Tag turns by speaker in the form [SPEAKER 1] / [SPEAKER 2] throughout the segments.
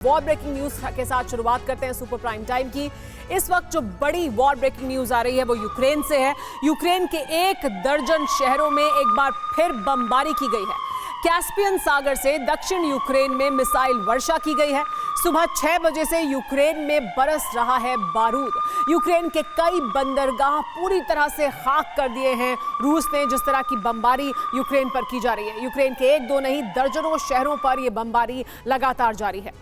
[SPEAKER 1] War breaking news के साथ शुरुआत करते हैं सुपर प्राइम टाइम की। इस वक्त जो बड़ी वॉर ब्रेकिंग न्यूज आ रही है वो यूक्रेन से है। यूक्रेन के 1 दर्जन शहरों में एक बार फिर बमबारी की गई है। कैस्पियन सागर से दक्षिण यूक्रेन में मिसाइल वर्षा की गई है। सुबह 6 बजे से यूक्रेन में बरस रहा है बारूद। यूक्रेन के कई बंदरगाह पूरी तरह से खाक कर दिए हैं रूस ने, जिस तरह की बमबारी यूक्रेन पर की जा रही है। यूक्रेन के 1-2 नहीं दर्जनों शहरों पर यह बमबारी लगातार जारी है।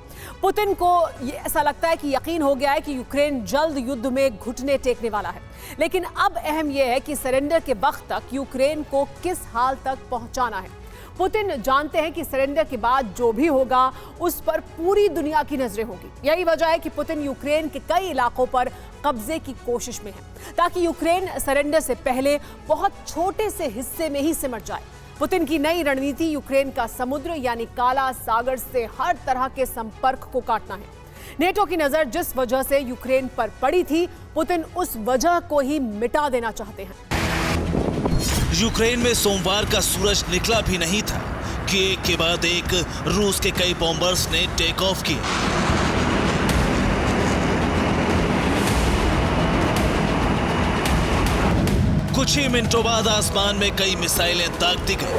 [SPEAKER 1] पुतिन को ऐसा लगता है कि यकीन हो गया है कि यूक्रेन जल्द युद्ध में घुटने टेकने वाला है। लेकिन अब अहम यह है कि सरेंडर के वक्त तक यूक्रेन को किस हाल तक पहुंचाना है। पुतिन जानते हैं कि सरेंडर के बाद जो भी होगा उस पर पूरी दुनिया की नजरें होगी। यही वजह है कि पुतिन यूक्रेन के कई इलाकों पर कब्जे की कोशिश में है, ताकि यूक्रेन सरेंडर से पहले बहुत छोटे से हिस्से में ही सिमट जाए। पुतिन की नई रणनीति यूक्रेन का समुद्र यानी काला सागर से हर तरह के संपर्क को काटना है। नेटो की नजर जिस वजह से यूक्रेन पर पड़ी थी, पुतिन उस वजह को ही मिटा देना चाहते हैं।
[SPEAKER 2] यूक्रेन में सोमवार का सूरज निकला भी नहीं था कि एक के बाद एक रूस के कई बॉम्बर्स ने टेक ऑफ किए। कुछ ही मिनटों बाद आसमान में कई मिसाइलें दाग दी गई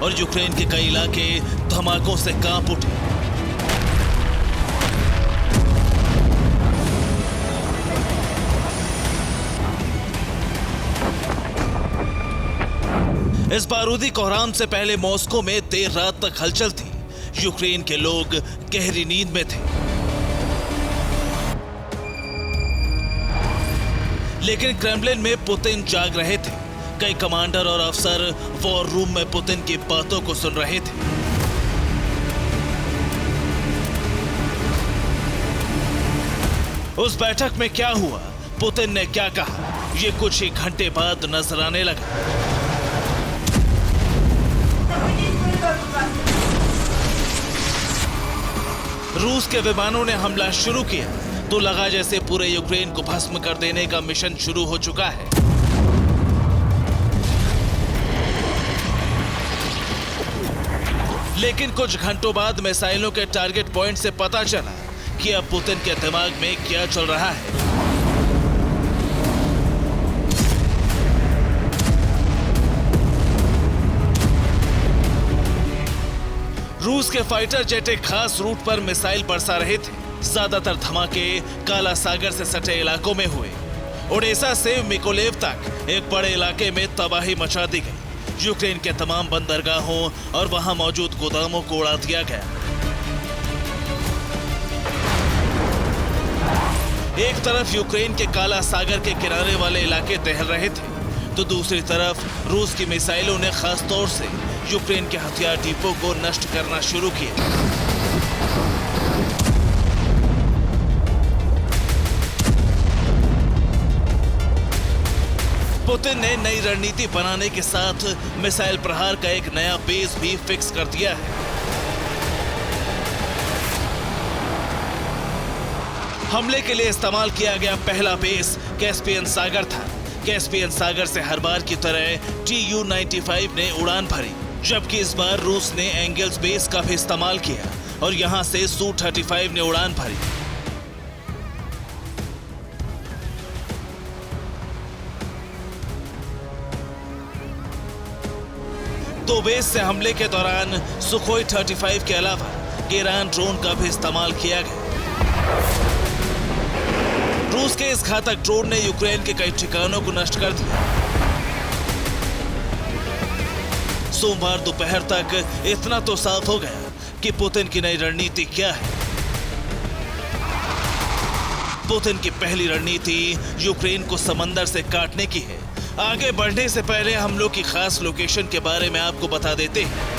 [SPEAKER 2] और यूक्रेन के कई इलाके धमाकों से कांप उठे। इस बारूदी कोहराम से पहले मॉस्को में देर रात तक हलचल थी। यूक्रेन के लोग गहरी नींद में थे, लेकिन क्रेमलिन में पुतिन जाग रहे थे। कई कमांडर और अफसर वॉर रूम में पुतिन की बातों को सुन रहे थे। उस बैठक में क्या हुआ, पुतिन ने क्या कहा, ये कुछ ही घंटे बाद नजर आने लगा। रूस के विमानों ने हमला शुरू किया तो लगा जैसे पूरे यूक्रेन को भस्म कर देने का मिशन शुरू हो चुका है। लेकिन कुछ घंटों बाद मिसाइलों के टारगेट पॉइंट से पता चला कि अब पुतिन के दिमाग में क्या चल रहा है। रूस के फाइटर जेट एक खास रूट पर मिसाइल बरसा रहे थे। ज्यादातर धमाके काला सागर से सटे इलाकों में हुए। ओडेसा से मिकोलेव तक एक बड़े इलाके में तबाही मचा दी गई। यूक्रेन के तमाम बंदरगाहों और वहां मौजूद गोदामों को उड़ा दिया गया। एक तरफ यूक्रेन के काला सागर के किनारे वाले इलाके दहल रहे थे, तो दूसरी तरफ रूस की मिसाइलों ने खास तौर से यूक्रेन के हथियार डिपो को नष्ट करना शुरू किया। पुतिन ने नई रणनीति बनाने के साथ मिसाइल प्रहार का एक नया बेस भी फिक्स कर दिया है। हमले के लिए इस्तेमाल किया गया पहला बेस कैस्पियन सागर था। कैस्पियन सागर से हर बार की तरह Tu-95 ने उड़ान भरी, जबकि इस बार रूस ने एंगल्स बेस का भी इस्तेमाल किया और यहां से Su-35 ने उड़ान भरी। तो बेस से हमले के दौरान सुखोई 35 के अलावा गेरान ड्रोन का भी इस्तेमाल किया गया। रूस के इस घातक ड्रोन ने यूक्रेन के कई ठिकानों को नष्ट कर दिया। सोमवार दोपहर तक इतना तो साफ हो गया कि पुतिन की नई रणनीति क्या है। पुतिन की पहली रणनीति यूक्रेन को समंदर से काटने की है। आगे बढ़ने से पहले हम लोग की खास लोकेशन के बारे में आपको बता देते हैं।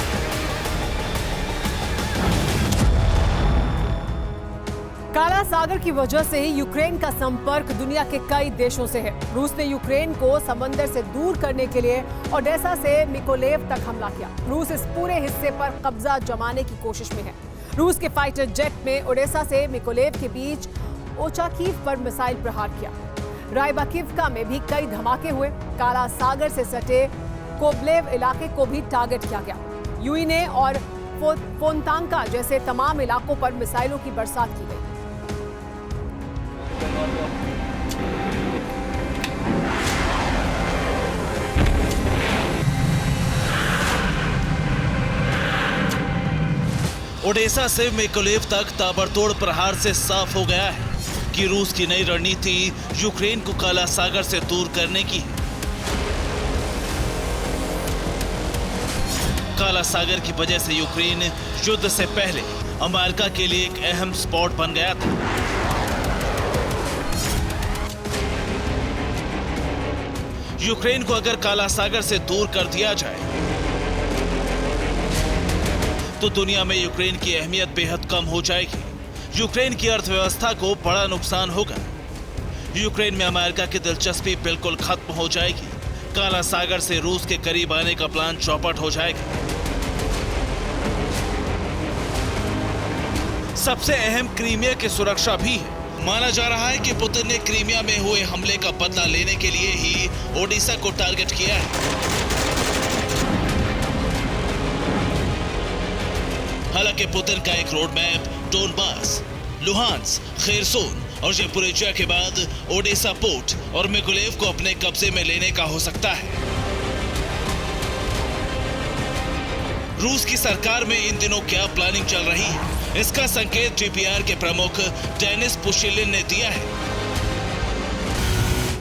[SPEAKER 1] काला सागर की वजह से ही यूक्रेन का संपर्क दुनिया के कई देशों से है। रूस ने यूक्रेन को समंदर से दूर करने के लिए ओडेसा से मिकोलेव तक हमला किया। रूस इस पूरे हिस्से पर कब्जा जमाने की कोशिश में है। रूस के फाइटर जेट में ओडेसा से मिकोलेव के बीच ओचाकीव पर मिसाइल प्रहार किया। रायबाकिवका में भी कई धमाके हुए। काला सागर से सटे कोबलेव इलाके को भी टारगेट किया गया। यूइने और फोनतांका जैसे तमाम इलाकों पर मिसाइलों की बरसात की गई।
[SPEAKER 2] ओडेसा से मिकोलेव तक ताबड़तोड़ प्रहार से साफ हो गया है कि रूस की नई रणनीति यूक्रेन को काला सागर से दूर करने की है। काला सागर की वजह से यूक्रेन युद्ध से पहले अमेरिका के लिए एक अहम स्पॉट बन गया था। यूक्रेन को अगर काला सागर से दूर कर दिया जाए तो दुनिया में यूक्रेन की अहमियत बेहद कम हो जाएगी। यूक्रेन की अर्थव्यवस्था को बड़ा नुकसान होगा। यूक्रेन में अमेरिका की दिलचस्पी बिल्कुल खत्म हो जाएगी। काला सागर से रूस के करीब आने का प्लान चौपट हो जाएगा। सबसे अहम क्रीमिया की सुरक्षा भी है। माना जा रहा है कि पुतिन ने क्रीमिया में हुए हमले का बदला लेने के लिए ही ओडिशा को टारगेट किया है। हालांकि पुतिन का एक road map Donbas, Luhansk, Kherson और ज़पोरिजिया के बाद ओडेसा पोर्ट और मिकोलेव को अपने कब्जे में लेने का हो सकता है। रूस की सरकार में इन दिनों क्या प्लानिंग चल रही है, इसका संकेत जीपीआर के प्रमुख डेनिस पुशिलिन ने दिया है।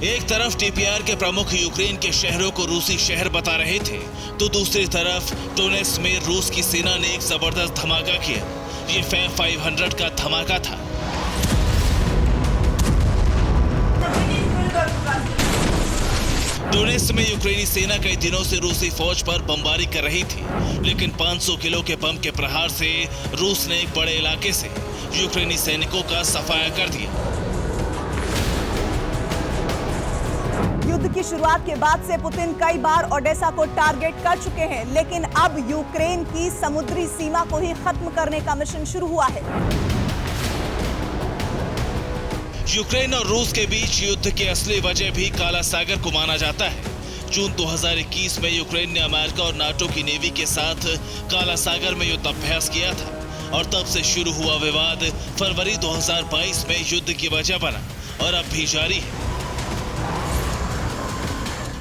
[SPEAKER 2] एक तरफ टीपीआर के प्रमुख यूक्रेन के शहरों को रूसी शहर बता रहे थे, तो दूसरी तरफ डोनेट्स्क में रूस की सेना ने एक जबरदस्त धमाका किया। ये फैब 500 का धमाका था। डोनेट्स्क में यूक्रेनी सेना कई दिनों से रूसी फौज पर बमबारी कर रही थी, लेकिन 500 किलो के बम के प्रहार से रूस ने एक बड़े इलाके से यूक्रेनी सैनिकों का सफाया कर दिया।
[SPEAKER 3] युद्ध की शुरुआत के बाद से पुतिन कई बार ओडेसा को टारगेट कर चुके हैं, लेकिन अब यूक्रेन की समुद्री सीमा को ही खत्म करने का मिशन शुरू हुआ है।
[SPEAKER 2] यूक्रेन और रूस के बीच युद्ध की असली वजह भी काला सागर को माना जाता है। जून 2021 में यूक्रेन ने अमेरिका और नाटो की नेवी के साथ काला सागर में युद्ध अभ्यास किया था और तब से शुरू हुआ विवाद फरवरी 2022 में युद्ध की वजह बना और अब भी जारी है।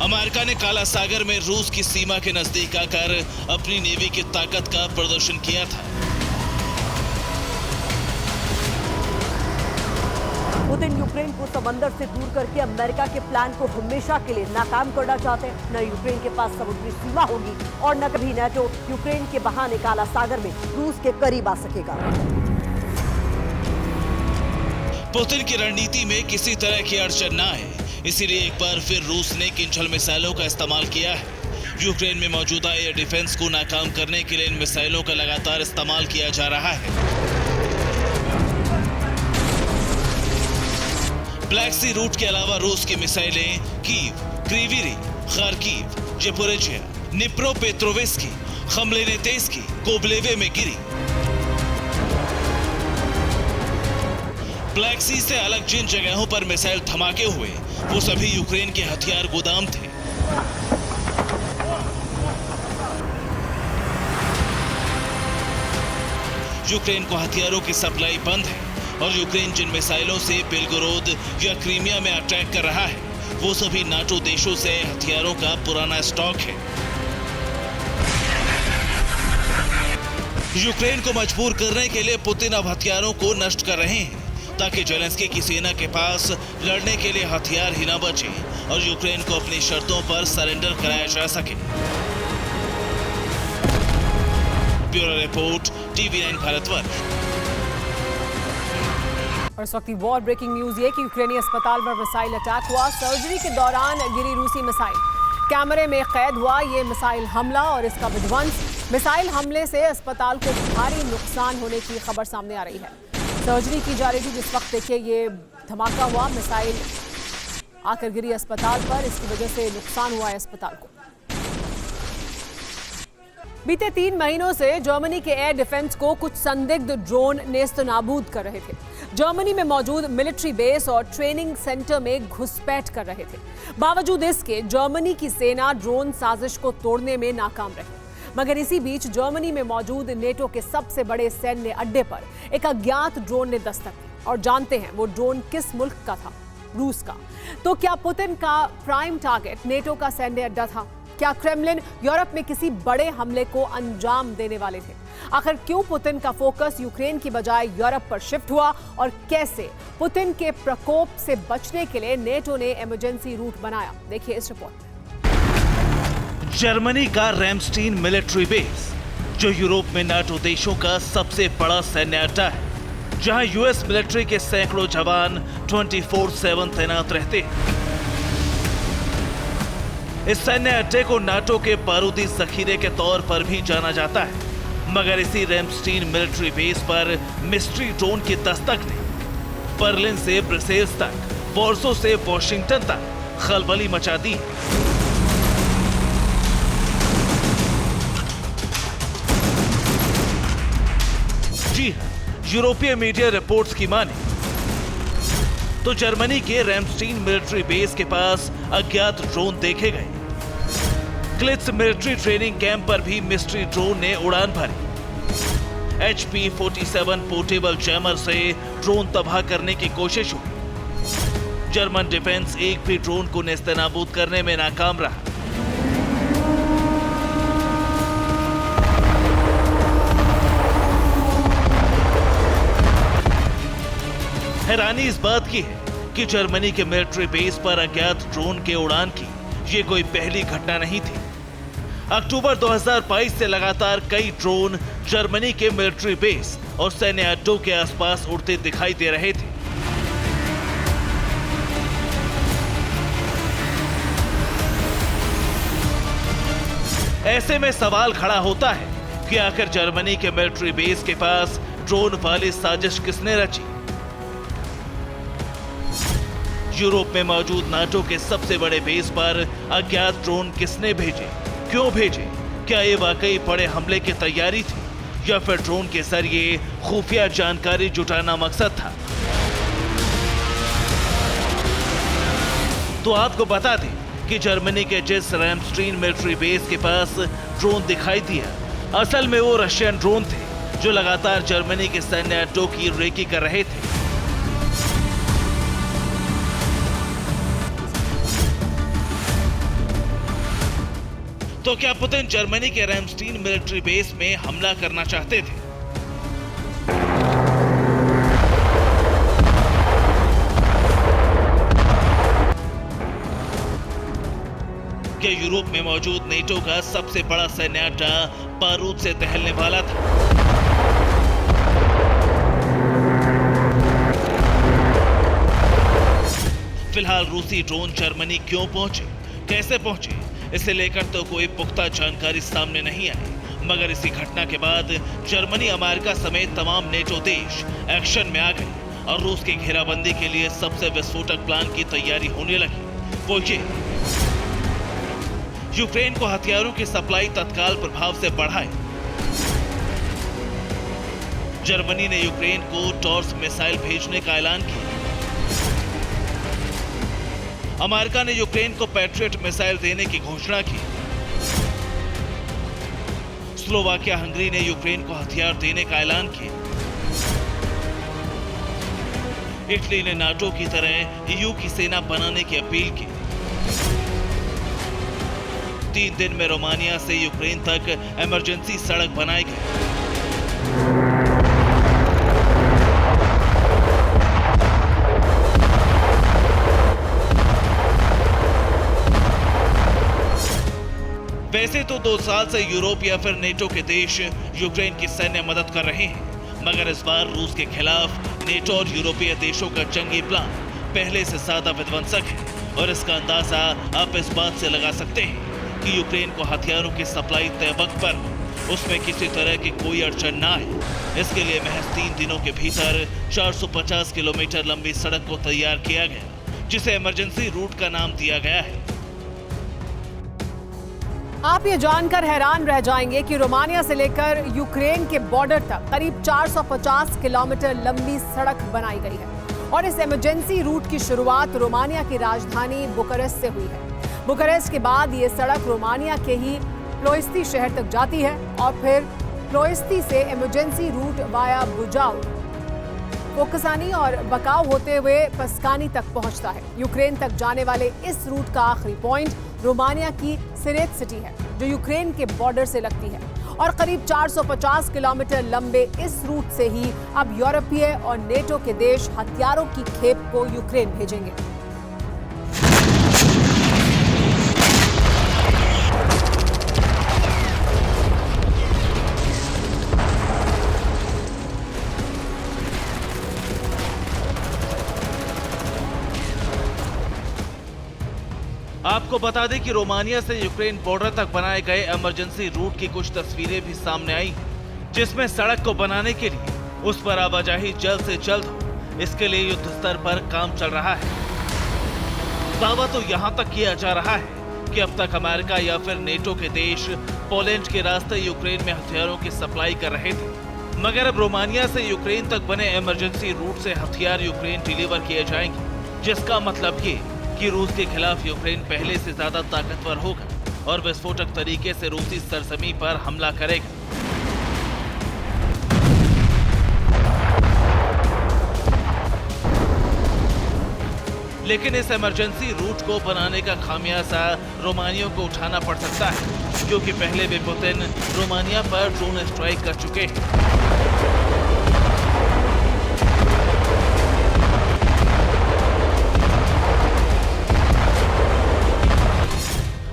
[SPEAKER 2] अमेरिका ने काला सागर में रूस की सीमा के नजदीक आकर अपनी नेवी की ताकत का प्रदर्शन किया था।
[SPEAKER 3] पुतिन यूक्रेन को समंदर से दूर करके अमेरिका के प्लान को हमेशा के लिए नाकाम करना चाहते हैं। न यूक्रेन के पास समुद्री सीमा होगी और न कभी नाटो यूक्रेन के बहाने काला सागर में रूस के करीब आ सकेगा।
[SPEAKER 2] पुतिन की रणनीति में किसी तरह की अड़चन न आए, इसीलिए एक बार फिर रूस ने किंजल मिसाइलों का इस्तेमाल किया है। यूक्रेन में मौजूदा एयर डिफेंस को नाकाम करने के लिए इन मिसाइलों का लगातार इस्तेमाल किया जा रहा है। ब्लैक सी रूट के अलावा रूस की मिसाइलें कीव, क्रीविरी, खार्किव, ज़पोरिजिया, निप्रोपेट्रोविस्की, खमलेनेतेस्की, कोबलेवे में गिरी। ब्लैक सी से अलग जिन जगहों पर मिसाइल धमाके हुए वो सभी यूक्रेन के हथियार गोदाम थे। यूक्रेन को हथियारों की सप्लाई बंद है और यूक्रेन जिन मिसाइलों से बेलगोरोद या क्रीमिया में अटैक कर रहा है वो सभी नाटो देशों से हथियारों का पुराना स्टॉक है। यूक्रेन को मजबूर करने के लिए पुतिन अब हथियारों को नष्ट कर रहे हैं ताकि जेलेंस्की की सेना के पास लड़ने के लिए हथियार ही न बचे और यूक्रेन को अपनी शर्तों पर सरेंडर कराया जा सके। Bureau report, TV9 Bharatvarsh.
[SPEAKER 1] और इस वक्त की वॉर ब्रेकिंग न्यूज ये कि यूक्रेनी अस्पताल पर मिसाइल अटैक हुआ। सर्जरी के दौरान गिरी रूसी मिसाइल कैमरे में कैद हुआ ये मिसाइल हमला और इसका विध्वंस। मिसाइल हमले से अस्पताल को भारी नुकसान होने की खबर सामने आ रही है। सर्जरी की जा रही थी जिस वक्त देखिए ये धमाका हुआ, मिसाइल आकर गिरी अस्पताल पर, इसकी वजह से नुकसान हुआ है अस्पताल को। बीते 3 महीनों से जर्मनी के एयर डिफेंस को कुछ संदिग्ध ड्रोन नेस्तनाबूद कर रहे थे। जर्मनी में मौजूद मिलिट्री बेस और ट्रेनिंग सेंटर में घुसपैठ कर रहे थे। बावजूद इसके जर्मनी की सेना ड्रोन साजिश को तोड़ने में नाकाम रही। मगर इसी बीच जर्मनी में मौजूद नेटो के सबसे बड़े सैन्य अड्डे पर एक अज्ञात ड्रोन ने दस्तक दी और जानते हैं वो ड्रोन किस मुल्क का था? रूस का। तो क्या पुतिन का प्राइम टारगेट नेटो का सैन्य अड्डा था? क्या क्रेमलिन यूरोप में किसी बड़े हमले को अंजाम देने वाले थे? आखिर क्यों पुतिन का फोकस यूक्रेन की बजाय यूरोप पर शिफ्ट हुआ और कैसे पुतिन के प्रकोप से बचने के लिए नेटो ने इमरजेंसी रूट बनाया? देखिए इस रिपोर्ट में।
[SPEAKER 2] जर्मनी का रैमस्टीन मिलिट्री बेस, जो यूरोप में नाटो देशों का सबसे बड़ा सैन्य अड्डा है, जहां यूएस मिलिट्री के सैकड़ों जवान 24/7 तैनात रहते हैं। इस सैन्य अड्डे को नाटो के बारूदी जखीरे के तौर पर भी जाना जाता है, मगर इसी रैमस्टीन मिलिट्री बेस पर मिस्ट्री ड्रोन की दस्तक ने बर्लिन से ब्रसेल्स तक, वॉर्सो से वॉशिंगटन तक खलबली मचा दी। जी हां, यूरोपीय मीडिया रिपोर्ट्स की माने तो जर्मनी के रैमस्टीन मिलिट्री बेस के पास अज्ञात ड्रोन देखे गए। क्लिट्स मिलिट्री ट्रेनिंग कैंप पर भी मिस्ट्री ड्रोन ने उड़ान भरी। HP-47 पोर्टेबल जैमर से ड्रोन तबाह करने की कोशिश हुई। जर्मन डिफेंस एक भी ड्रोन को नेस्तनाबूद करने में नाकाम रहा। हैरानी इस बात की है कि जर्मनी के मिलिट्री बेस पर अज्ञात ड्रोन के उड़ान की ये कोई पहली घटना नहीं थी। अक्टूबर 2022 से लगातार कई ड्रोन जर्मनी के मिलिट्री बेस और सैन्य अड्डों के आसपास उड़ते दिखाई दे रहे थे। ऐसे में सवाल खड़ा होता है कि आखिर जर्मनी के मिलिट्री बेस के पास ड्रोन वाली साजिश किसने रची? यूरोप में मौजूद नाटो के सबसे बड़े बेस पर अज्ञात ड्रोन किसने भेजे? क्यों भेजे? क्या ये वाकई बड़े हमले की तैयारी थी या फिर ड्रोन के जरिए खुफिया जानकारी जुटाना मकसद था? तो आपको बता दें कि जर्मनी के जिस रैमस्टीन मिलिट्री बेस के पास ड्रोन दिखाई दिया, असल में वो रशियन ड्रोन थे जो लगातार जर्मनी के सैन्य अड्डों की रेकी कर रहे थे। तो क्या पुतिन जर्मनी के रैमस्टीन मिलिट्री बेस में हमला करना चाहते थे? क्या यूरोप में मौजूद नेटो का सबसे बड़ा सैन्य अड्डा बारूद से दहलने वाला था? फिलहाल रूसी ड्रोन जर्मनी क्यों पहुंचे, कैसे पहुंचे, इसे लेकर तो कोई पुख्ता जानकारी सामने नहीं आई, मगर इसी घटना के बाद जर्मनी, अमेरिका समेत तमाम नेटो देश एक्शन में आ गए और रूस की घेराबंदी के लिए सबसे विस्फोटक प्लान की तैयारी होने लगी। वो ये, यूक्रेन को हथियारों की सप्लाई तत्काल प्रभाव से बढ़ाए। जर्मनी ने यूक्रेन को टॉर्स मिसाइल भेजने का ऐलान किया। अमेरिका ने यूक्रेन को पैट्रियट मिसाइल देने की घोषणा की। स्लोवाकिया, हंगरी ने यूक्रेन को हथियार देने का ऐलान किया। इटली ने नाटो की तरह ईयू की सेना बनाने की अपील की। 3 दिन में रोमानिया से यूक्रेन तक इमरजेंसी सड़क बनाई गई। वैसे तो 2 साल से यूरोप या फिर नेटो के देश यूक्रेन की सैन्य मदद कर रहे हैं, मगर इस बार रूस के खिलाफ नेटो और यूरोपीय देशों का जंगी प्लान पहले से ज्यादा विध्वंसक है और इसका अंदाजा आप इस बात से लगा सकते हैं कि यूक्रेन को हथियारों की सप्लाई तय वक्त पर हो, उसमें किसी तरह की कोई अड़चन ना आए। इसके लिए महज 3 दिनों के भीतर 450 किलोमीटर लंबी सड़क को तैयार किया गया, जिसे इमरजेंसी रूट का नाम दिया गया है।
[SPEAKER 1] आप ये जानकर हैरान रह जाएंगे कि रोमानिया से लेकर यूक्रेन के बॉर्डर तक करीब 450 किलोमीटर लंबी सड़क बनाई गई है और इस इमरजेंसी रूट की शुरुआत रोमानिया की राजधानी बुखारेस्ट से हुई है। बुखारेस्ट के बाद ये सड़क रोमानिया के ही प्लोइस्ती शहर तक जाती है और फिर प्लोइस्ती से इमरजेंसी रूट वाया बुजाव, फोकसानी और बकाव होते हुए पस्कानी तक पहुंचता है। यूक्रेन तक जाने वाले इस रूट का आखिरी पॉइंट रोमानिया की सिरेट सिटी है, जो यूक्रेन के बॉर्डर से लगती है, और करीब 450 किलोमीटर लंबे इस रूट से ही अब यूरोपीय और नेटो के देश हथियारों की खेप को यूक्रेन भेजेंगे।
[SPEAKER 2] आपको बता दें कि रोमानिया से यूक्रेन बॉर्डर तक बनाए गए इमरजेंसी रूट की कुछ तस्वीरें भी सामने आई, जिसमें सड़क को बनाने के लिए उस पर आवाजाही जल्द से जल्द हो, इसके लिए युद्ध स्तर पर काम चल रहा है। दावा तो यहां तक किया जा रहा है कि अब तक अमेरिका या फिर नेटो के देश पोलैंड के रास्ते यूक्रेन में हथियारों की सप्लाई कर रहे थे, मगर अब रोमानिया से यूक्रेन तक बने इमरजेंसी रूट से हथियार यूक्रेन डिलीवर किए जाएंगे, जिसका मतलब ये कि रूस के खिलाफ यूक्रेन पहले से ज्यादा ताकतवर होगा और विस्फोटक तरीके से रूसी सरजमी पर हमला करेगा। लेकिन इस इमरजेंसी रूट को बनाने का खामियाजा रोमानियों को उठाना पड़ सकता है, क्योंकि पहले भी पुतिन रोमानिया पर ड्रोन स्ट्राइक कर चुके हैं।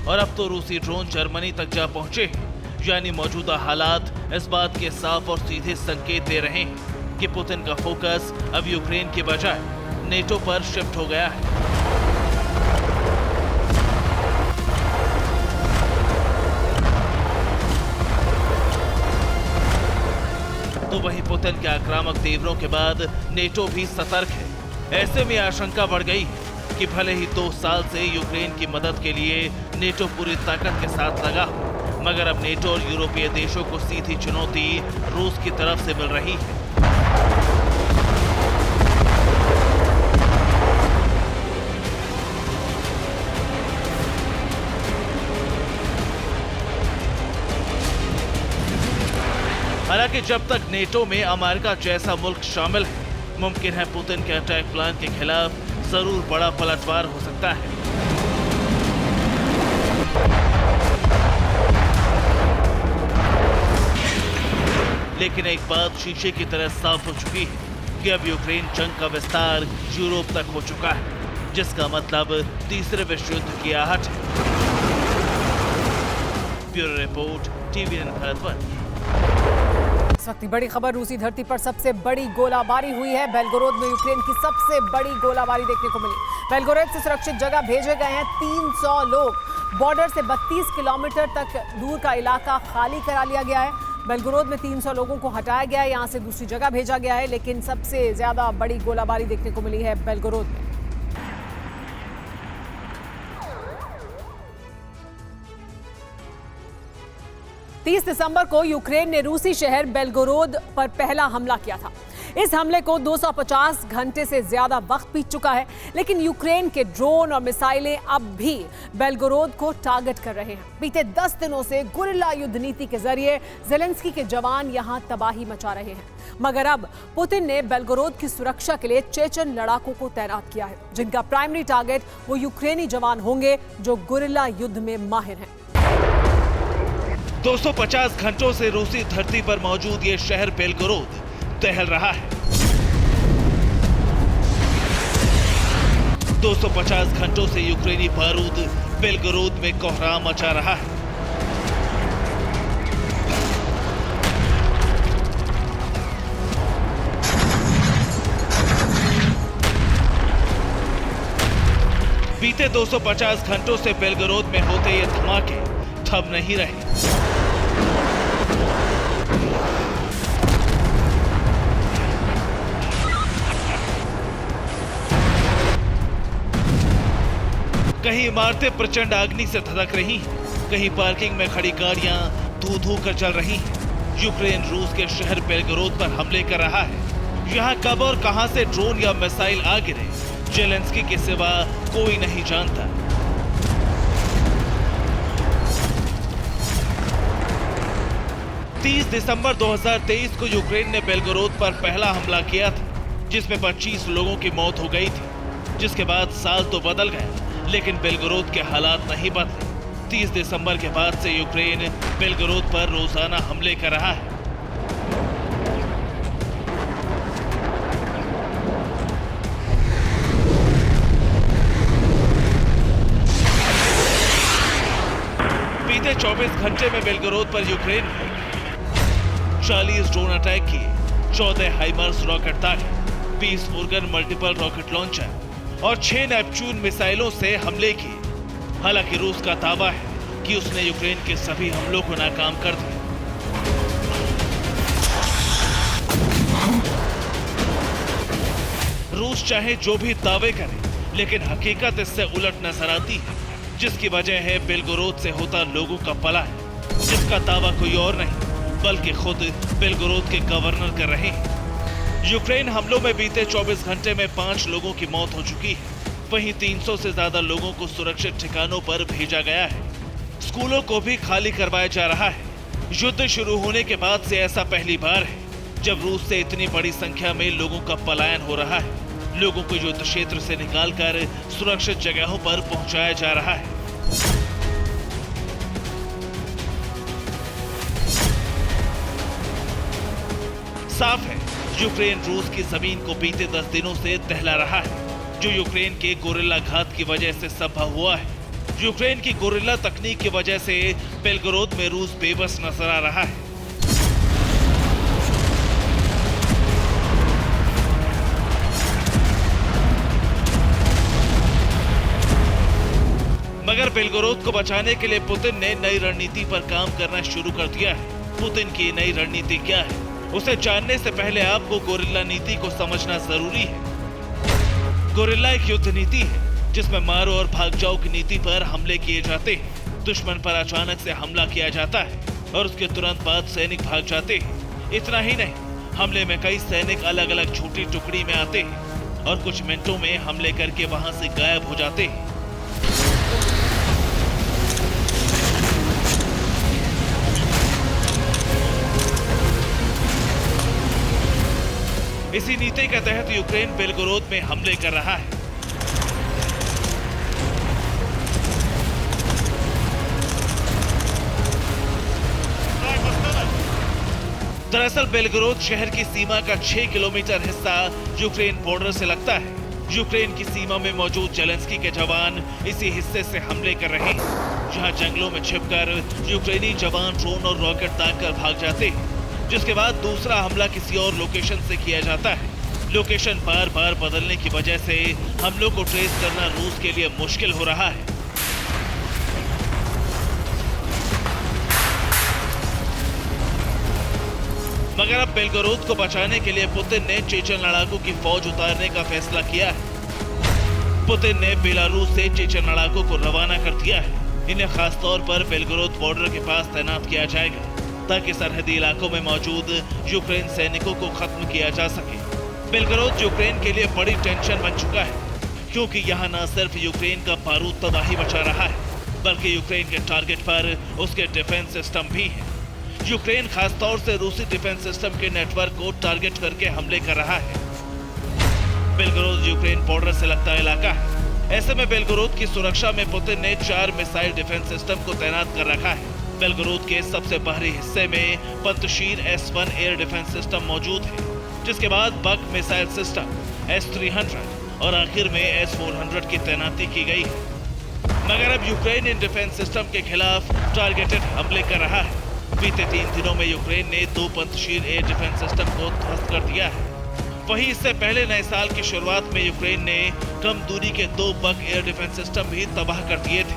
[SPEAKER 2] और अब तो रूसी ड्रोन जर्मनी तक जा पहुंचे, यानी मौजूदा हालात इस बात के साफ और सीधे संकेत दे रहे हैं कि पुतिन का फोकस अब यूक्रेन के बजाय नेटो पर शिफ्ट हो गया है। तो वहीं पुतिन के आक्रामक तेवरों के बाद नेटो भी सतर्क है। ऐसे में आशंका बढ़ गई है कि भले ही 2 साल से यूक्रेन की मदद के लिए नेटो पूरी ताकत के साथ लगा, मगर अब नेटो और यूरोपीय देशों को सीधी चुनौती रूस की तरफ से मिल रही है। हालांकि जब तक नेटो में अमेरिका जैसा मुल्क शामिल है, मुमकिन है पुतिन के अटैक प्लान के खिलाफ जरूर बड़ा पलटवार हो सकता है। लेकिन एक बात शीशे की तरह साफ हो चुकी है कि अब यूक्रेन जंग का विस्तार यूरोप तक हो चुका है, जिसका मतलब तीसरे विश्व युद्ध की आहट है। Bureau report, TVN Bharatvarsh.
[SPEAKER 1] इस वक्त की बड़ी खबर, रूसी धरती पर सबसे बड़ी गोलाबारी हुई है। बेलगोरोद में यूक्रेन की सबसे बड़ी गोलाबारी देखने को मिली। बेलगोरोद से सुरक्षित जगह भेजे गए हैं 300 लोग। बॉर्डर से 32 किलोमीटर तक दूर का इलाका खाली करा लिया गया है। बेलगोरोद में 300 लोगों को हटाया गया है, यहां से दूसरी जगह भेजा गया है, लेकिन सबसे ज्यादा बड़ी गोलाबारी देखने को मिली है बेलगोरोद में। तीस दिसंबर को यूक्रेन ने रूसी शहर बेलगोरोद पर पहला हमला किया था। इस हमले को 250 घंटे से ज्यादा वक्त बीत चुका है, लेकिन यूक्रेन के ड्रोन और मिसाइलें अब भी बेलगोरोद को टारगेट कर रहे हैं। बीते 10 दिनों से गुरिल्ला युद्ध नीति के जरिए जेलेंस्की के जवान यहां तबाही मचा रहे हैं, मगर अब पुतिन ने बेलगोरोद की सुरक्षा के लिए चेचन लड़ाकों को तैनात किया है, जिनका प्राइमरी टारगेट वो यूक्रेनी जवान होंगे जो गुरिल्ला युद्ध में माहिर हैं।
[SPEAKER 2] 250 घंटों से रूसी धरती पर मौजूद ये शहर बेलगोरोद टहल रहा है। 250 घंटों से यूक्रेनी बारूद बेलगोरोद में कोहराम मचा रहा है। बीते 250 घंटों से बेलगोरोद में होते ये धमाके थम नहीं रहे। कहीं इमारतें प्रचंड अग्नि से धधक रही हैं, कहीं पार्किंग में खड़ी गाड़ियां धू-धू कर चल रही हैं। यूक्रेन रूस के शहर बेलगोरोद पर हमले कर रहा है। यहां कब और कहां से ड्रोन या मिसाइल आ गिरे, जेलेंस्की के सिवा कोई नहीं जानता। 30 दिसंबर 2023 को यूक्रेन ने बेलगोरोद पर पहला हमला किया था, जिसमें 25 लोगों की मौत हो गई थी। जिसके बाद साल तो बदल गया, लेकिन बेलगोरोद के हालात नहीं बदले। 30 दिसंबर के बाद से यूक्रेन बेलगोरोद पर रोजाना हमले कर रहा है। बीते 24 घंटे में बेलगोरोद पर यूक्रेन ने 40 ड्रोन अटैक किए, 14 हाइमर्स रॉकेट दागे, 20 फुर्गन मल्टीपल रॉकेट लॉन्चर और 6 नेपच्यून मिसाइलों से हमले किए। हालांकि रूस का दावा है कि उसने यूक्रेन के सभी हमलों को नाकाम कर दिया। रूस चाहे जो भी दावे करे, लेकिन हकीकत इससे उलट नजर आती है, जिसकी वजह है बेलगोरोद से होता लोगों का पलायन, जिसका दावा कोई और नहीं बल्कि खुद बेलगोरोद के गवर्नर कर रहे हैं। यूक्रेन हमलों में बीते 24 घंटे में 5 लोगों की मौत हो चुकी है। वहीं 300 से ज्यादा लोगों को सुरक्षित ठिकानों पर भेजा गया है। स्कूलों को भी खाली करवाया जा रहा है। युद्ध शुरू होने के बाद से ऐसा पहली बार है जब रूस से इतनी बड़ी संख्या में लोगों का पलायन हो रहा है। लोगों को युद्ध क्षेत्र से निकालकर सुरक्षित जगहों पर पहुंचाया जा रहा है। साफ है, यूक्रेन रूस की जमीन को बीते 10 दिनों से दहला रहा है, जो यूक्रेन के गोरिल्ला घात की वजह से संभव हुआ है। यूक्रेन की गोरिल्ला तकनीक की वजह से बेलगोरोद में रूस बेबस नजर आ रहा है। मगर बेलगोरोद को बचाने के लिए पुतिन ने नई रणनीति पर काम करना शुरू कर दिया है। पुतिन की नई रणनीति क्या है, उसे जानने से पहले आपको गोरिल्ला नीति को समझना जरूरी है। गोरिल्ला एक युद्ध नीति है जिसमें मारो और भाग जाओ की नीति पर हमले किए जाते हैं। दुश्मन पर अचानक से हमला किया जाता है और उसके तुरंत बाद सैनिक भाग जाते हैं। इतना ही नहीं, हमले में कई सैनिक अलग अलग छोटी टुकड़ी में आते हैं और कुछ मिनटों में हमले करके वहां से गायब हो जाते हैं। इसी नीति के तहत यूक्रेन बेलगोरोद में हमले कर रहा है। दरअसल बेलगोरोद शहर की सीमा का 6 किलोमीटर हिस्सा यूक्रेन बॉर्डर से लगता है। यूक्रेन की सीमा में मौजूद जेलेंस्की के जवान इसी हिस्से से हमले कर रहे हैं, जहां जंगलों में छिपकर यूक्रेनी जवान ड्रोन और रॉकेट दागकर भाग जाते हैं, जिसके बाद दूसरा हमला किसी और लोकेशन से किया जाता है। लोकेशन बार बार बदलने की वजह से हमलों को ट्रेस करना रूस के लिए मुश्किल हो रहा है। मगर अब बेलगोरोद को बचाने के लिए पुतिन ने चेचन लड़ाकों की फौज उतारने का फैसला किया है। पुतिन ने बेलारूस से चेचन लड़ाकों को रवाना कर दिया है। इन्हें खासतौर पर बेलगोरोद बॉर्डर के पास तैनात किया जाएगा, ताकि सरहदी इलाकों में मौजूद यूक्रेन सैनिकों को खत्म किया जा सके। बेलगोरोद यूक्रेन के लिए बड़ी टेंशन बन चुका है, क्योंकि यहाँ न सिर्फ यूक्रेन का बारूद तबाही मचा रहा है, बल्कि यूक्रेन के टारगेट पर उसके डिफेंस सिस्टम भी है। यूक्रेन खासतौर से रूसी डिफेंस सिस्टम के नेटवर्क को टारगेट करके हमले कर रहा है। बेलगोरोद यूक्रेन बॉर्डर से लगता इलाका है। ऐसे में बेलगोरोद की सुरक्षा में पुतिन ने 4 मिसाइल डिफेंस सिस्टम को तैनात कर रखा है। बेलगोरोद के सबसे बाहरी हिस्से में पन्तशीर S-1 एयर डिफेंस सिस्टम मौजूद है, जिसके बाद बक मिसाइल सिस्टम S-300 और आखिर में S-400 की तैनाती की गई है। मगर अब यूक्रेन इन डिफेंस सिस्टम के खिलाफ टारगेटेड हमले कर रहा है। बीते 3 दिनों में यूक्रेन ने 2 पन्तशीर एयर डिफेंस सिस्टम को ध्वस्त कर दिया है। वहीं इससे पहले नए साल की शुरुआत में यूक्रेन ने कम दूरी के 2 बक एयर डिफेंस सिस्टम भी तबाह कर दिए थे।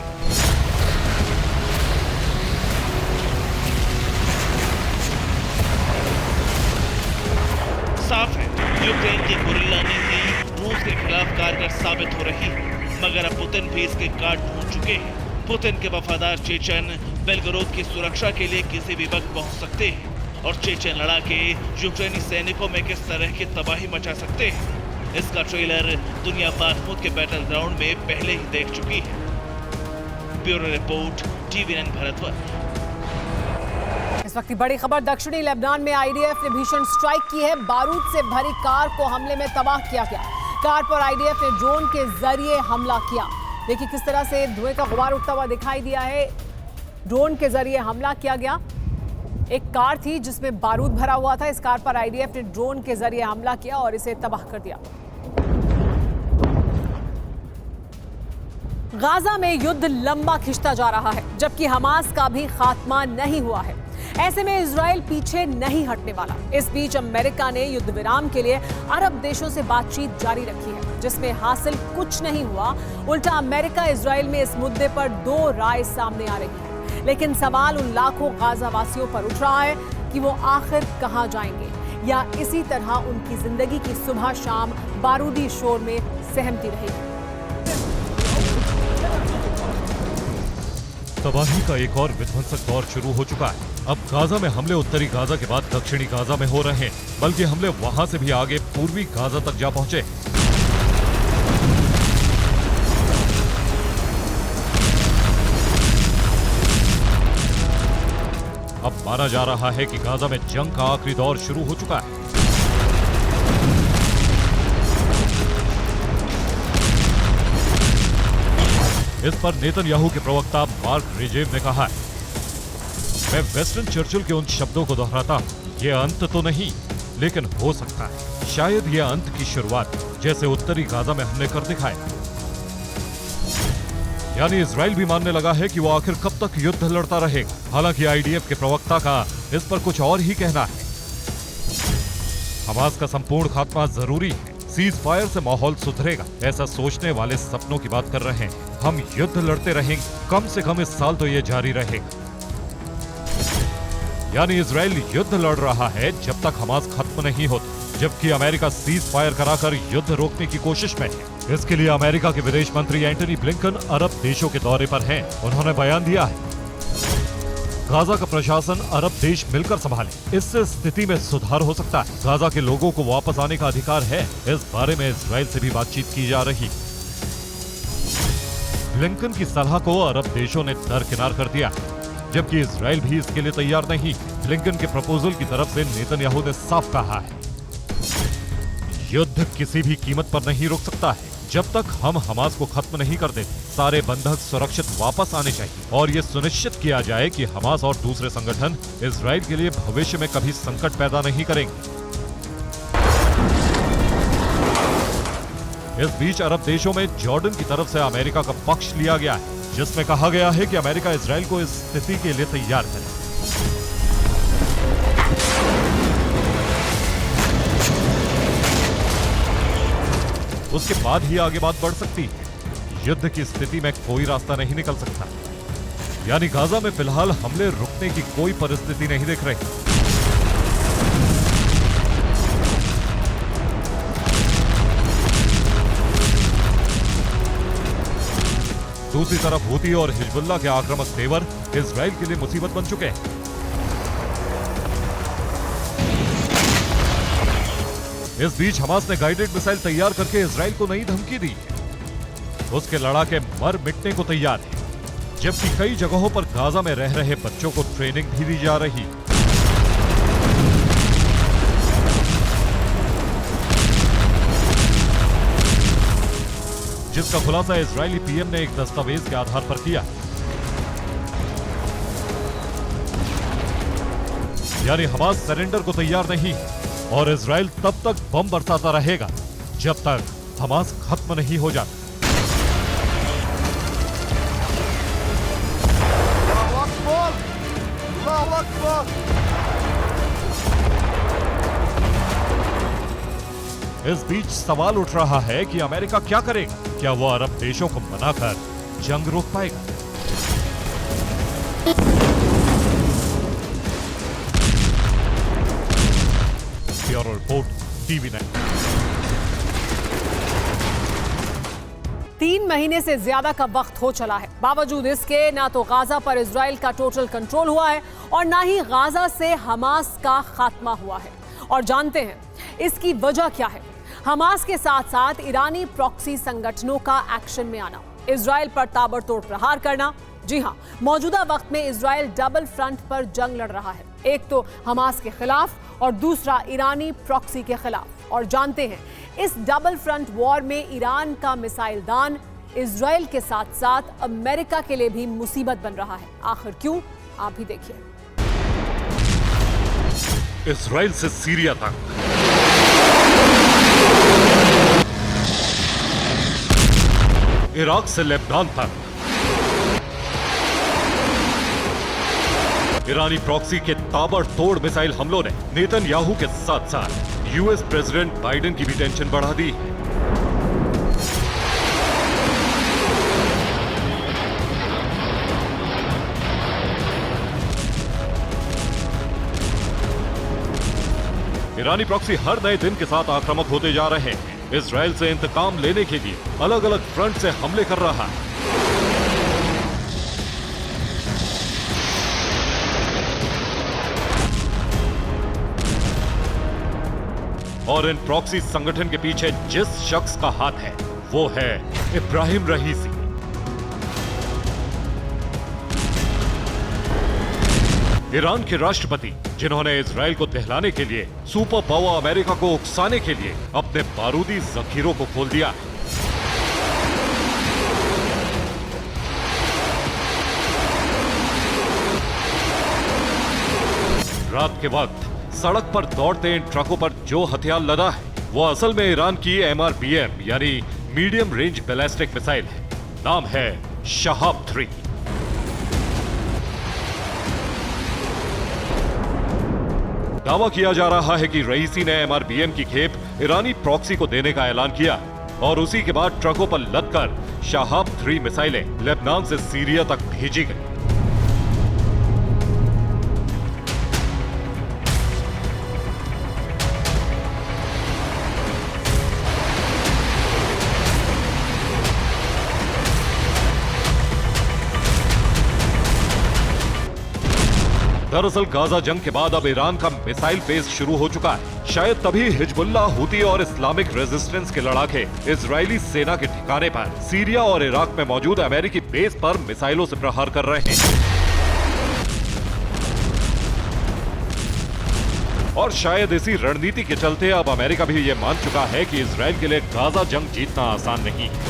[SPEAKER 2] साफ है, यूक्रेन की गोरिल्ला नीति रूस के खिलाफ कारगर साबित हो रही है, मगर अब पुतिन भी इसके काट ढूंढ चुके हैं। पुतिन के वफादार चेचन बेलगोरोद की सुरक्षा के लिए किसी भी वक्त पहुंच सकते हैं और चेचन लड़ाके यूक्रेनी सैनिकों में किस तरह की तबाही मचा सकते हैं, इसका ट्रेलर दुनिया बाखमुत के बैटल ग्राउंड में पहले ही देख चुकी है। Bureau report, TV9 Bharatvarsh.
[SPEAKER 1] इस वक्त की बड़ी खबर दक्षिणी लेबनान में आईडीएफ ने भीषण स्ट्राइक की है। बारूद से भरी कार को हमले में तबाह किया गया। कार पर आईडीएफ ने ड्रोन के जरिए हमला किया। देखिए किस तरह से धुएं का गुबार उठता हुआ दिखाई दिया है। ड्रोन के जरिए हमला किया गया। एक कार थी जिसमें बारूद भरा हुआ था। इस कार पर आईडीएफ ने ड्रोन के जरिए हमला किया और इसे तबाह कर दिया। गाजा में युद्ध लंबा खिंचता जा रहा है, जबकि हमास का भी खात्मा नहीं हुआ है। ऐसे में इजराइल पीछे नहीं हटने वाला। इस बीच अमेरिका ने युद्ध विराम के लिए अरब देशों से बातचीत जारी रखी है, जिसमें हासिल कुछ नहीं हुआ। उल्टा अमेरिका इजराइल में इस मुद्दे पर दो राय सामने आ रही है। लेकिन सवाल उन लाखों गाजा वासियों पर उठ रहा है कि वो आखिर कहां जाएंगे, या इसी तरह उनकी जिंदगी की सुबह शाम बारूदी शोर में सहमती रहेगी।
[SPEAKER 4] तबाही का एक और विध्वंसक दौर शुरू हो चुका है। अब गाजा में हमले उत्तरी गाजा के बाद दक्षिणी गाजा में हो रहे हैं, बल्कि हमले वहां से भी आगे पूर्वी गाजा तक जा पहुंचे। अब माना जा रहा है कि गाजा में जंग का आखिरी दौर शुरू हो चुका है। इस पर नेतन्याहू के प्रवक्ता मार्क रेजेव ने कहा है, मैं वेस्टर्न चर्चिल के उन शब्दों को दोहराता हूं, ये अंत तो नहीं, लेकिन हो सकता है शायद ये अंत की शुरुआत, जैसे उत्तरी गाजा में हमने कर दिखाया। यानी इजराइल भी मानने लगा है कि वो आखिर कब तक युद्ध लड़ता रहेगा। हालांकि आईडीएफ के प्रवक्ता का इस पर कुछ और ही कहना है। हमास का संपूर्ण खात्मा जरूरी है, सीज फायर से माहौल सुधरेगा, ऐसा सोचने वाले सपनों की बात कर रहे हैं। हम युद्ध लड़ते रहेंगे, कम से कम इस साल तो ये जारी रहेगा। यानी इजराइल युद्ध लड़ रहा है जब तक हमास खत्म नहीं होता, जबकि अमेरिका सीज फायर कराकर युद्ध रोकने की कोशिश में है। इसके लिए अमेरिका के विदेश मंत्री एंटनी ब्लिंकन अरब देशों के दौरे पर हैं। उन्होंने बयान दिया है, गाजा का प्रशासन अरब देश मिलकर संभाले, इससे स्थिति में सुधार हो सकता है। गाजा के लोगों को वापस आने का अधिकार है। इस बारे में इजराइल से भी बातचीत की जा रही। ब्लिंकन की सलाह को अरब देशों ने दरकिनार कर दिया, जबकि इजराइल भी इसके लिए तैयार नहीं। ब्लिंकन के प्रपोजल की तरफ से नेतन्याहू ने साफ कहा है, युद्ध किसी भी कीमत पर नहीं रुक सकता है जब तक हम हमास को खत्म नहीं कर देते। सारे बंधक सुरक्षित वापस आने चाहिए और ये सुनिश्चित किया जाए कि हमास और दूसरे संगठन इजराइल के लिए भविष्य में कभी संकट पैदा नहीं करेंगे। इस बीच अरब देशों में जॉर्डन की तरफ से अमेरिका का पक्ष लिया गया है, जिसमें कहा गया है कि अमेरिका इजराइल को इस स्थिति के लिए तैयार है। उसके बाद ही आगे बात बढ़ सकती है। युद्ध की स्थिति में कोई रास्ता नहीं निकल सकता। यानी गाजा में फिलहाल हमले रुकने की कोई परिस्थिति नहीं दिख रही। दूसरी तरफ हूती और हिजबुल्लाह के आक्रामक तेवर इजराइल के लिए मुसीबत बन चुके हैं। इस बीच हमास ने गाइडेड मिसाइल तैयार करके इजराइल को नई धमकी दी है। उसके लड़ाके मर मिटने को तैयार है, जबकि कई जगहों पर गाजा में रह रहे बच्चों को ट्रेनिंग भी दी जा रही है। जिसका खुलासा इजरायली पीएम ने एक दस्तावेज के आधार पर किया। यानी हमास सरेंडर को तैयार नहीं है और इजराइल तब तक बम बरसाता रहेगा जब तक हमास खत्म नहीं हो जाता। इस बीच सवाल उठ रहा है कि अमेरिका क्या करेगा? क्या वो अरब देशों को मनाकर जंग रोक पाएगा? Bureau report, TV9।
[SPEAKER 1] 3 महीने से ज्यादा का वक्त हो चला है। बावजूद इसके ना तो गाजा पर इजराइल का टोटल कंट्रोल हुआ है और ना ही गाजा से हमास का खात्मा हुआ है। और जानते हैं इसकी वजह क्या है? हमास के साथ साथ ईरानी प्रॉक्सी संगठनों का एक्शन में आना, इजराइल पर ताबड़तोड़ प्रहार करना। जी हां, मौजूदा वक्त में इजराइल डबल फ्रंट पर जंग लड़ रहा है। एक तो हमास के खिलाफ और दूसरा ईरानी प्रॉक्सी के खिलाफ। और जानते हैं इस डबल फ्रंट वॉर में ईरान का मिसाइल दान इजराइल के साथ साथ अमेरिका के लिए भी मुसीबत बन रहा है। आखिर क्यों, आप भी देखिए।
[SPEAKER 4] इजराइल से सीरिया तक, इराक से लेबनान तक, ईरानी प्रॉक्सी के ताबड़तोड़ मिसाइल हमलों ने नेतन्याहू के साथ साथ यूएस प्रेसिडेंट बाइडेन की भी टेंशन बढ़ा दी है। ईरानी प्रॉक्सी हर नए दिन के साथ आक्रामक होते जा रहे हैं। इजराइल से इंतकाम लेने के लिए अलग अलग फ्रंट से हमले कर रहा है। और इन प्रॉक्सी संगठन के पीछे जिस शख्स का हाथ है वो है इब्राहिम रईसी। ईरान के राष्ट्रपति जिन्होंने इजराइल को दहलाने के लिए सुपर पावर अमेरिका को उकसाने के लिए अपने बारूदी जखीरों को खोल दिया। रात के वक्त सड़क पर दौड़ते इन ट्रकों पर जो हथियार लदा है वो असल में ईरान की MRBM यानी मीडियम रेंज बैलिस्टिक मिसाइल है। नाम है शहाब 3। दावा किया जा रहा है कि रईसी ने MRBM की खेप ईरानी प्रॉक्सी को देने का ऐलान किया और उसी के बाद ट्रकों पर लदकर शहाब 3 मिसाइलें लेबनान से सीरिया तक भेजी गई। दरअसल गाजा जंग के बाद अब ईरान का मिसाइल बेस शुरू हो चुका है। शायद तभी हिजबुल्लाह, हुती और इस्लामिक रेजिस्टेंस के लड़ाके इजरायली सेना के ठिकाने पर सीरिया और इराक में मौजूद अमेरिकी बेस पर मिसाइलों से प्रहार कर रहे हैं। और शायद इसी रणनीति के चलते अब अमेरिका भी ये मान चुका है कि इजरायल के लिए गाजा जंग जीतना आसान नहीं है।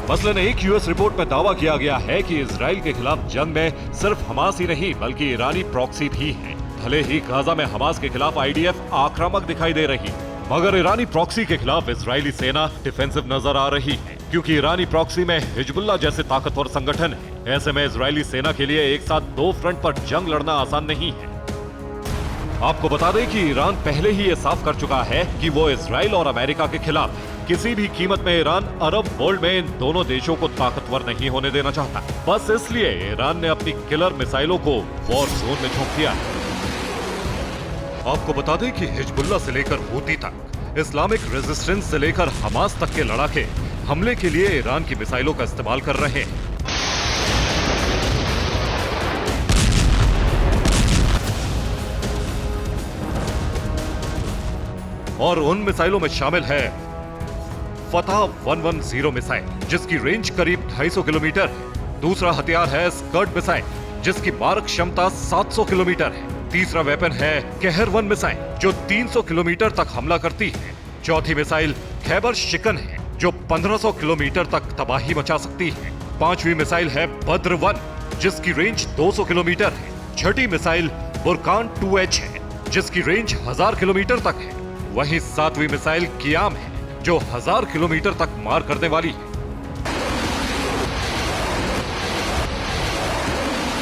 [SPEAKER 4] मसलन एक यूएस रिपोर्ट में दावा किया गया है कि इजराइल के खिलाफ जंग में सिर्फ हमास ही नहीं बल्कि ईरानी प्रॉक्सी भी है। भले ही गाजा में हमास के खिलाफ IDF आक्रामक दिखाई दे रही है, मगर ईरानी प्रॉक्सी के खिलाफ इजरायली सेना डिफेंसिव नजर आ रही है, क्योंकि ईरानी प्रॉक्सी में हिजबुल्लाह जैसे ताकतवर संगठन है। ऐसे में इजरायली सेना के लिए एक साथ 2 फ्रंट पर जंग लड़ना आसान नहीं है। आपको बता दें कि ईरान पहले ही ये साफ कर चुका है कि वो इजराइल और अमेरिका के खिलाफ है। किसी भी कीमत में ईरान अरब वर्ल्ड में इन दोनों देशों को ताकतवर नहीं होने देना चाहता। बस इसलिए ईरान ने अपनी किलर मिसाइलों को वॉर जोन में झोंक दिया। आपको बता दें कि हिजबुल्लाह से लेकर हुती तक, इस्लामिक रेजिस्टेंस से लेकर हमास तक के लड़ाके हमले के लिए ईरान की मिसाइलों का इस्तेमाल कर रहे हैं। और उन मिसाइलों में शामिल है फतह 110 मिसाइल, जिसकी रेंज करीब 250 किलोमीटर है। दूसरा हथियार है स्कर्ट मिसाइल, जिसकी मारक क्षमता 700 किलोमीटर है। तीसरा वेपन है कहर 1 मिसाइल, जो 300 किलोमीटर तक हमला करती है। चौथी मिसाइल खैबर शिकन है, जो 1500 किलोमीटर तक तबाही मचा सकती है। पांचवी मिसाइल है बद्र 1, जिसकी रेंज 200 किलोमीटर है। छठी मिसाइल बुरकान 2H है, जिसकी रेंज 1000 किलोमीटर तक है। वहीं सातवीं मिसाइल कियाम है, जो 1000 किलोमीटर तक मार करने वाली है।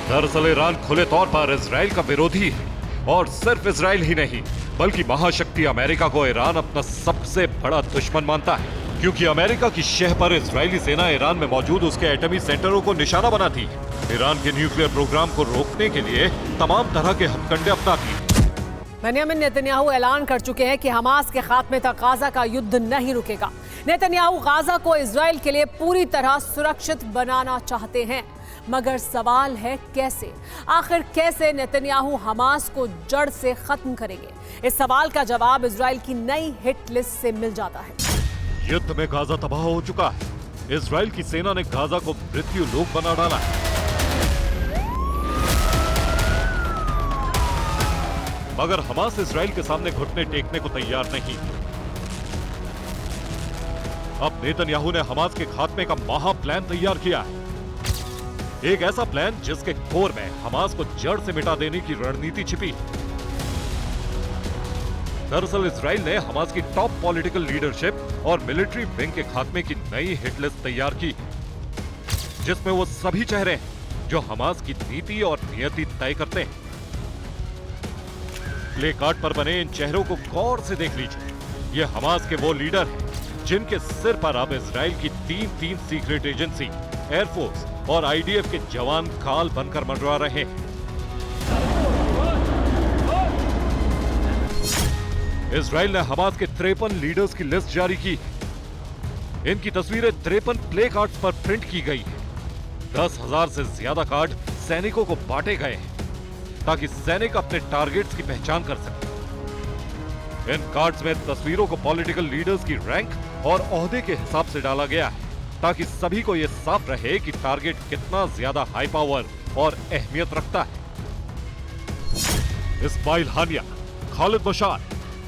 [SPEAKER 4] दरअसल ईरान खुले तौर पर इजराइल का विरोधी है, और सिर्फ इजराइल ही नहीं बल्कि महाशक्ति अमेरिका को ईरान अपना सबसे बड़ा दुश्मन मानता है, क्योंकि अमेरिका की शह पर इजरायली सेना ईरान में मौजूद उसके एटमी सेंटरों को निशाना बनाती है। ईरान के न्यूक्लियर प्रोग्राम को रोकने के लिए तमाम तरह के हथकंडे अपनाती है।
[SPEAKER 1] बेंजामिन नेतन्याहू ऐलान कर चुके हैं कि हमास के खात्मे तक गाजा का युद्ध नहीं रुकेगा। नेतन्याहू गाजा को इजराइल के लिए पूरी तरह सुरक्षित बनाना चाहते हैं, मगर सवाल है कैसे? आखिर कैसे नेतन्याहू हमास को जड़ से खत्म करेंगे? इस सवाल का जवाब इजराइल की नई हिट लिस्ट से मिल जाता है।
[SPEAKER 4] युद्ध में गाजा तबाह हो चुका है। इजराइल की सेना ने गाजा को मृत्यु लोक बना डाला है। मगर हमास इजराइल के सामने घुटने टेकने को तैयार नहीं। अब नेतन्याहू ने हमास के खात्मे का महा प्लान तैयार किया है। एक ऐसा प्लान जिसके कोर में हमास को जड़ से मिटा देने की रणनीति छिपी है। दरअसल इजराइल ने हमास की टॉप पॉलिटिकल लीडरशिप और मिलिट्री विंग के खात्मे की नई हिट लिस्ट तैयार की, जिसमें वो सभी चेहरे हैं जो हमास की नीति और नियति तय करते हैं। प्ले कार्ड पर बने इन चेहरों को गौर से देख लीजिए। ये हमास के वो लीडर हैं जिनके सिर पर अब इजराइल की तीन सीक्रेट एजेंसी, एयरफोर्स और आईडीएफ के जवान काल बनकर मंडरा रहे हैं। इजराइल ने हमास के 53 लीडर्स की लिस्ट जारी की। इनकी तस्वीरें 53 प्ले कार्ड्स पर प्रिंट की गई है। 10,000 से ज्यादा कार्ड सैनिकों को बांटे गए हैं ताकि सैनिक अपने टारगेट्स की पहचान कर सकें। इन कार्ड्स में तस्वीरों को पॉलिटिकल लीडर्स की रैंक और ओहदे के हिसाब से डाला गया है ताकि सभी को यह साफ रहे कि टारगेट कितना ज्यादा हाई पावर और अहमियत रखता है। इस्माइल हानिया, खालिद बशार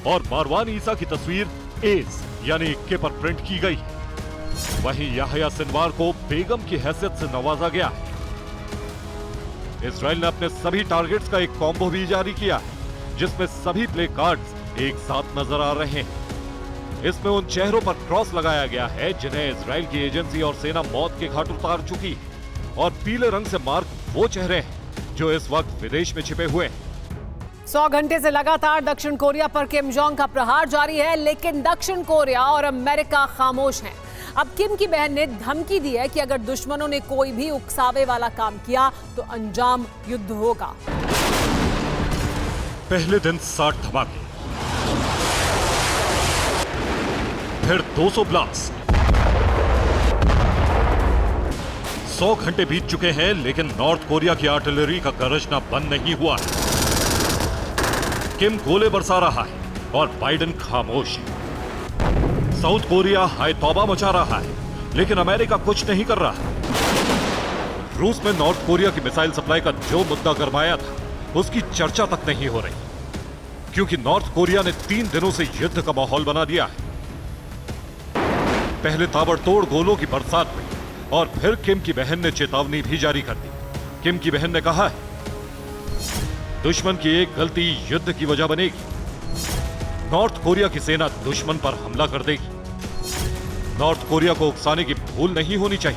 [SPEAKER 4] और मारवान ईसा की तस्वीर एज यानी इक्के पर प्रिंट की गई है। वहीं याहया सिनवार को बेगम की हैसियत से नवाजा गया है। इजराइल ने अपने सभी टारगेट्स का एक कॉम्बो भी जारी किया है जिसमें सभी प्ले कार्ड्स एक साथ नजर आ रहे हैं। इसमें उन चेहरों पर क्रॉस लगाया गया है जिन्हें इजराइल की एजेंसी और सेना मौत के घाट उतार चुकी है, और पीले रंग से मार्क वो चेहरे हैं जो इस वक्त विदेश में छिपे हुए हैं।
[SPEAKER 1] 100 घंटे से लगातार दक्षिण कोरिया पर किम जोंग का प्रहार जारी है, लेकिन दक्षिण कोरिया और अमेरिका खामोश हैं। अब किम की बहन ने धमकी दी है कि अगर दुश्मनों ने कोई भी उकसावे वाला काम किया तो अंजाम युद्ध होगा।
[SPEAKER 4] पहले दिन 60 धमाके, फिर 200 ब्लास्ट। 100 घंटे बीत चुके हैं लेकिन नॉर्थ कोरिया की आर्टिलरी का गरजना बंद नहीं हुआ है। किम गोले बरसा रहा है और बाइडेन खामोश है। साउथ कोरिया हाय तौबा मचा रहा है लेकिन अमेरिका कुछ नहीं कर रहा। रूस में नॉर्थ कोरिया की मिसाइल सप्लाई का जो मुद्दा गरमाया था उसकी चर्चा तक नहीं हो रही, क्योंकि नॉर्थ कोरिया ने 3 दिनों से युद्ध का माहौल बना दिया है। पहले ताबड़तोड़ गोलों की बरसात हुई और फिर किम की बहन ने चेतावनी भी जारी कर दी। किम की बहन ने कहा है, दुश्मन की एक गलती युद्ध की वजह बनेगी। नॉर्थ कोरिया की सेना दुश्मन पर हमला कर देगी। नॉर्थ कोरिया को उकसाने की भूल नहीं होनी चाहिए।